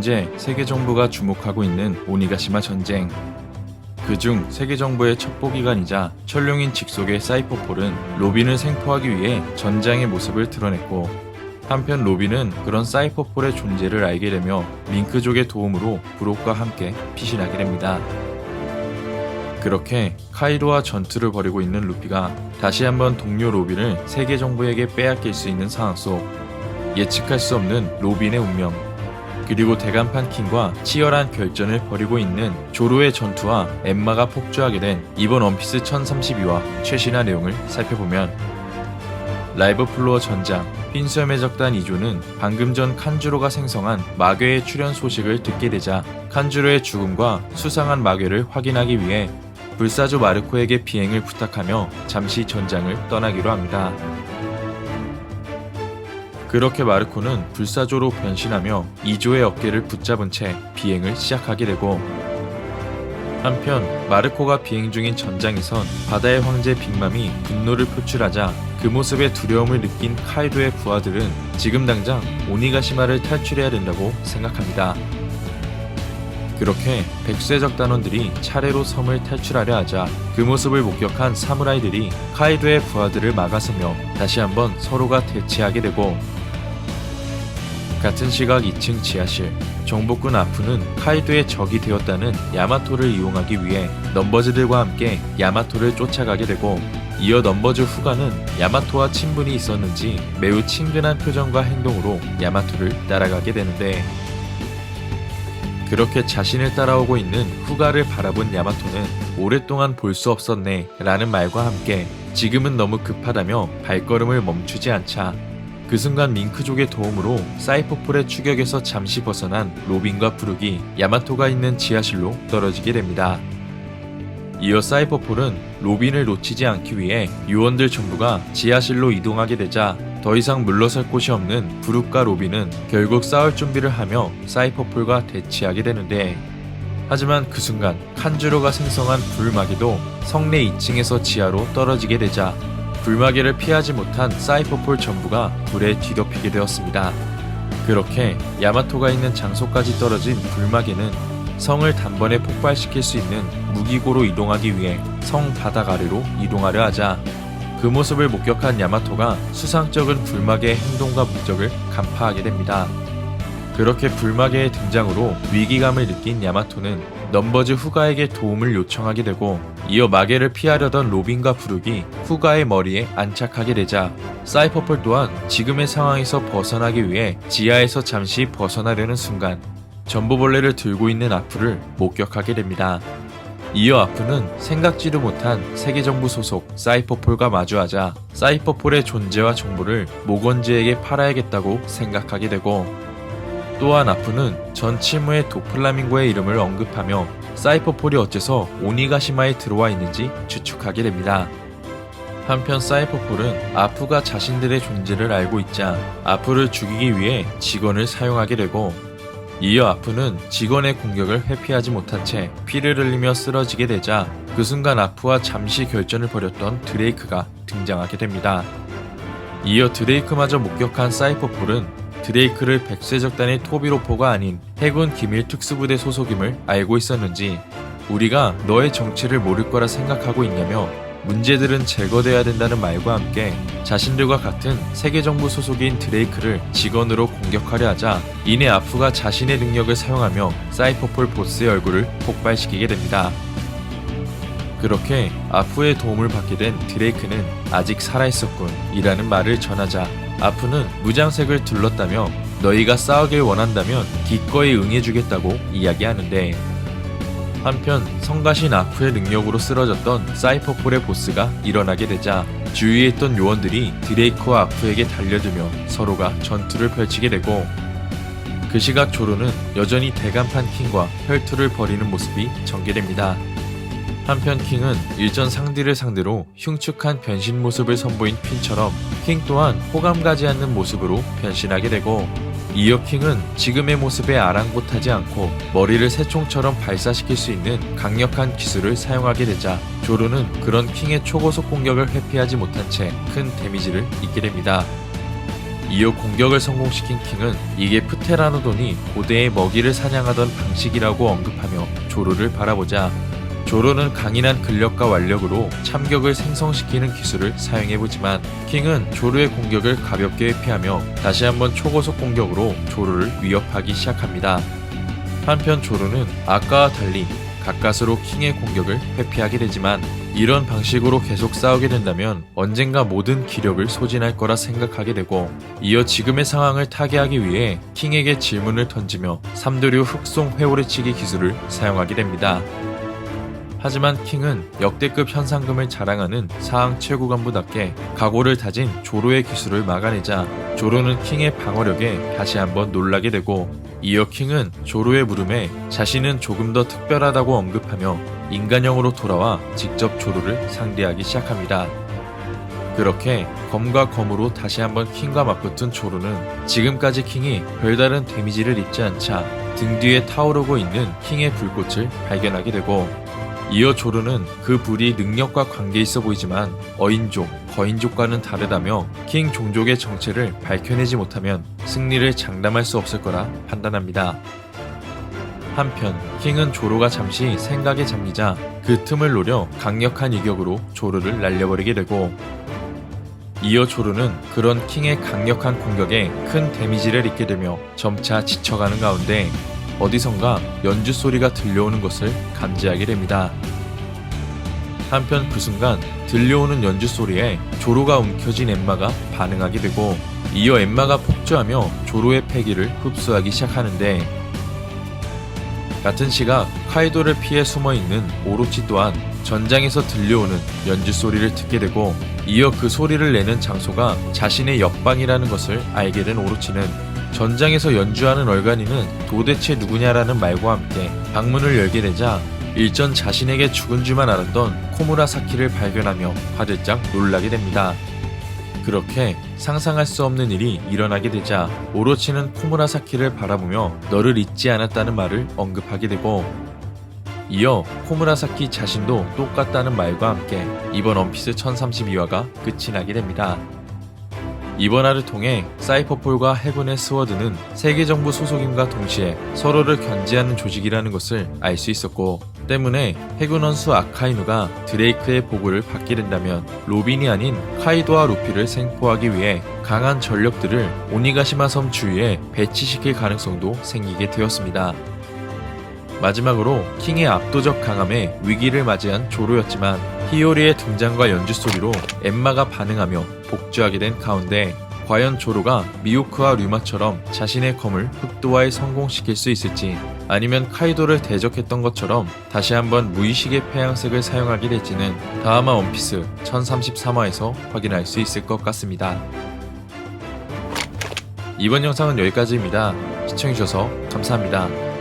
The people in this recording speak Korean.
현재 세계 정부가 주목하고 있는 오니가시마 전쟁. 그중 세계 정부의 첩보기관이자 천룡인 직속의 사이퍼폴은 로빈을 생포하기 위해 전장의 모습을 드러냈고, 한편 로빈은 그런 사이퍼폴의 존재를 알게 되며 밍크족의 도움으로 브록과 함께 피신하게 됩니다. 그렇게 카이로와 전투를 벌이고 있는 루피가 다시 한번 동료 로빈을 세계 정부에게 빼앗길 수 있는 상황 속 예측할 수 없는 로빈의 운명, 그리고 대간판 킹과 치열한 결전을 벌이고 있는 조로의 전투와 엠마가 폭주하게 된 이번 원피스 1032화 최신화 내용을 살펴보면, 라이브 플로어 전장 흰수염의 적단 2조는 방금 전 칸주로가 생성한 마괴의 출현 소식을 듣게 되자 칸주로의 죽음과 수상한 마괴를 확인하기 위해 불사조 마르코에게 비행을 부탁하며 잠시 전장을 떠나기로 합니다. 그렇게 마르코는 불사조로 변신하며 2조의 어깨를 붙잡은 채 비행을 시작하게 되고, 한편 마르코가 비행 중인 전장에선 바다의 황제 빅맘이 분노를 표출하자 그 모습에 두려움을 느낀 카이도의 부하들은 지금 당장 오니가시마를 탈출해야 된다고 생각합니다. 그렇게 백쇄적 단원들이 차례로 섬을 탈출하려 하자 그 모습을 목격한 사무라이들이 카이도의 부하들을 막아서며 다시 한번 서로가 대치하게 되고, 같은 시각 2층 지하실, 정복군 아프는 카이도의 적이 되었다는 야마토를 이용하기 위해 넘버즈들과 함께 야마토를 쫓아가게 되고, 이어 넘버즈 후가는 야마토와 친분이 있었는지 매우 친근한 표정과 행동으로 야마토를 따라가게 되는데, 그렇게 자신을 따라오고 있는 후가를 바라본 야마토는 오랫동안 볼 수 없었네 라는 말과 함께 지금은 너무 급하다며 발걸음을 멈추지 않자, 그 순간 밍크족의 도움으로 사이퍼폴의 추격에서 잠시 벗어난 로빈과 브룩이 야마토가 있는 지하실로 떨어지게 됩니다. 이어 사이퍼폴은 로빈을 놓치지 않기 위해 요원들 전부가 지하실로 이동하게 되자 더 이상 물러설 곳이 없는 브룩과 로빈은 결국 싸울 준비를 하며 사이퍼폴과 대치하게 되는데, 하지만 그 순간 칸주로가 생성한 불마개도 성내 2층에서 지하로 떨어지게 되자 불마개를 피하지 못한 사이퍼폴 전부가 불에 뒤덮이게 되었습니다. 그렇게 야마토가 있는 장소까지 떨어진 불마개는 성을 단번에 폭발시킬 수 있는 무기고로 이동하기 위해 성 바닥 아래로 이동하려 하자 그 모습을 목격한 야마토가 수상쩍은 불마개의 행동과 목적을 간파하게 됩니다. 그렇게 불마개의 등장으로 위기감을 느낀 야마토는 넘버즈 후가에게 도움을 요청하게 되고, 이어 마개를 피하려던 로빈과 브룩이 후가의 머리에 안착하게 되자 사이퍼폴 또한 지금의 상황에서 벗어나기 위해 지하에서 잠시 벗어나려는 순간 전보벌레를 들고 있는 아프를 목격하게 됩니다. 이어 아프는 생각지도 못한 세계정부 소속 사이퍼폴과 마주하자 사이퍼폴의 존재와 정보를 모건즈에게 팔아야겠다고 생각하게 되고, 또한 아프는 전 치무의 도플라밍고의 이름을 언급하며 사이퍼폴이 어째서 오니가시마에 들어와 있는지 추측하게 됩니다. 한편 사이퍼폴은 아프가 자신들의 존재를 알고 있자 아프를 죽이기 위해 직원을 사용하게 되고, 이어 아프는 직원의 공격을 회피하지 못한 채 피를 흘리며 쓰러지게 되자 그 순간 아프와 잠시 결전을 벌였던 드레이크가 등장하게 됩니다. 이어 드레이크마저 목격한 사이퍼폴은 드레이크를 백쇄적단의 토비로포가 아닌 해군 기밀 특수부대 소속임을 알고 있었는지 우리가 너의 정체를 모를 거라 생각하고 있냐며 문제들은 제거돼야 된다는 말과 함께 자신들과 같은 세계정부 소속인 드레이크를 직원으로 공격하려 하자 이내 아프가 자신의 능력을 사용하며 사이퍼폴 보스의 얼굴을 폭발시키게 됩니다. 그렇게 아프의 도움을 받게 된 드레이크는 아직 살아있었군 이라는 말을 전하자 아프는 무장색을 둘렀다며 너희가 싸우길 원한다면 기꺼이 응해주겠다고 이야기하는데, 한편 성가신 아프의 능력으로 쓰러졌던 사이퍼폴의 보스가 일어나게 되자 주위에 있던 요원들이 드레이크와 아프에게 달려들며 서로가 전투를 펼치게 되고, 그 시각 조로는 여전히 대간판 킹과 혈투를 벌이는 모습이 전개됩니다. 한편 킹은 일전 상디를 상대로 흉측한 변신 모습을 선보인 퀸처럼 킹 또한 호감 가지 않는 모습으로 변신하게 되고, 이어 킹은 지금의 모습에 아랑곳하지 않고 머리를 새총처럼 발사시킬 수 있는 강력한 기술을 사용하게 되자 조로는 그런 킹의 초고속 공격을 회피하지 못한 채 큰 데미지를 입게 됩니다. 이어 공격을 성공시킨 킹은 이게 프테라노돈이 고대의 먹이를 사냥하던 방식이라고 언급하며 조로를 바라보자 조로는 강인한 근력과 완력으로 참격을 생성시키는 기술을 사용해보지만 킹은 조로의 공격을 가볍게 회피하며 다시 한번 초고속 공격으로 조로를 위협하기 시작합니다. 한편 조로는 아까와 달리 가까스로 킹의 공격을 회피하게 되지만 이런 방식으로 계속 싸우게 된다면 언젠가 모든 기력을 소진할 거라 생각하게 되고 이어 지금의 상황을 타개하기 위해 킹에게 질문을 던지며 삼도류 흑송 회오리치기 기술을 사용하게 됩니다. 하지만 킹은 역대급 현상금을 자랑하는 사항 최고 간부답게 각오를 다진 조로의 기술을 막아내자 조로는 킹의 방어력에 다시 한번 놀라게 되고 이어 킹은 조로의 물음에 자신은 조금 더 특별하다고 언급하며 인간형으로 돌아와 직접 조로를 상대하기 시작합니다. 그렇게 검과 검으로 다시 한번 킹과 맞붙은 조로는 지금까지 킹이 별다른 데미지를 입지 않자 등 뒤에 타오르고 있는 킹의 불꽃을 발견하게 되고 이어 조르는 그 불이 능력과 관계있어 보이지만 어인족, 거인족과는 다르다며 킹 종족의 정체를 밝혀내지 못하면 승리를 장담할 수 없을 거라 판단합니다. 한편 킹은 조로가 잠시 생각에 잠기자 그 틈을 노려 강력한 이격으로 조로를 날려버리게 되고 이어 조르는 그런 킹의 강력한 공격에 큰 데미지를 입게 되며 점차 지쳐가는 가운데 어디선가 연주 소리가 들려오는 것을 감지하게 됩니다. 한편 그 순간 들려오는 연주 소리에 조로가 움켜쥔 엠마가 반응하게 되고 이어 엠마가 폭주하며 조로의 패기를 흡수하기 시작하는데 같은 시각 카이도를 피해 숨어있는 오로치 또한 전장에서 들려오는 연주 소리를 듣게 되고 이어 그 소리를 내는 장소가 자신의 옆방이라는 것을 알게 된 오로치는 전장에서 연주하는 얼간이는 도대체 누구냐라는 말과 함께 방문을 열게 되자 일전 자신에게 죽은 줄만 알았던 코무라사키를 발견하며 화들짝 놀라게 됩니다. 그렇게 상상할 수 없는 일이 일어나게 되자 오로치는 코무라사키를 바라보며 너를 잊지 않았다는 말을 언급하게 되고 이어 코무라사키 자신도 똑같다는 말과 함께 이번 원피스 1032화가 끝이 나게 됩니다. 이번 화를 통해 사이퍼폴과 해군의 스워드는 세계정부 소속임과 동시에 서로를 견제하는 조직이라는 것을 알 수 있었고 때문에 해군 원수 아카이누가 드레이크의 보고를 받게 된다면 로빈이 아닌 카이도와 루피를 생포하기 위해 강한 전력들을 오니가시마 섬 주위에 배치시킬 가능성도 생기게 되었습니다. 마지막으로 킹의 압도적 강함에 위기를 맞이한 조로였지만 히요리의 등장과 연주 소리로 엠마가 반응하며 복주하게 된 가운데 과연 조로가 미호크와 류마처럼 자신의 검을 흑도화에 성공시킬 수 있을지 아니면 카이도를 대적했던 것처럼 다시 한번 무의식의 패양색을 사용하게 될지는 다음화 원피스 1033화에서 확인할 수 있을 것 같습니다. 이번 영상은 여기까지입니다. 시청해주셔서 감사합니다.